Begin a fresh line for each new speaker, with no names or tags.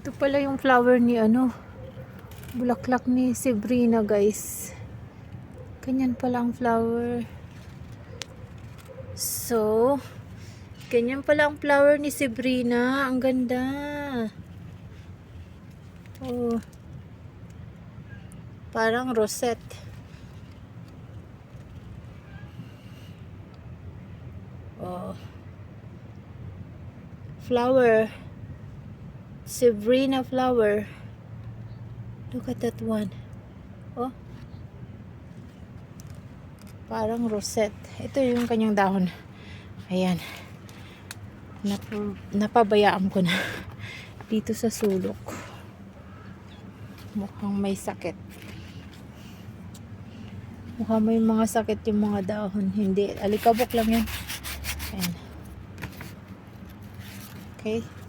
Ito pala yung flower ni bulaklak ni Sabrina, guys. Ganyan pala ang flower. So, ganyan pala ang flower ni Sabrina. Ang ganda. Oh. Parang rosette. Oh. Flower. Sabrina flower. Look at that one. Oh. Parang rosette. Ito yung kanyang dahon. Ayan. Napabayaan ko na. Dito sa sulok. Mukhang may sakit. Mukhang may mga sakit yung mga dahon. Hindi. Alikabok lang yan. Ayan. Okay.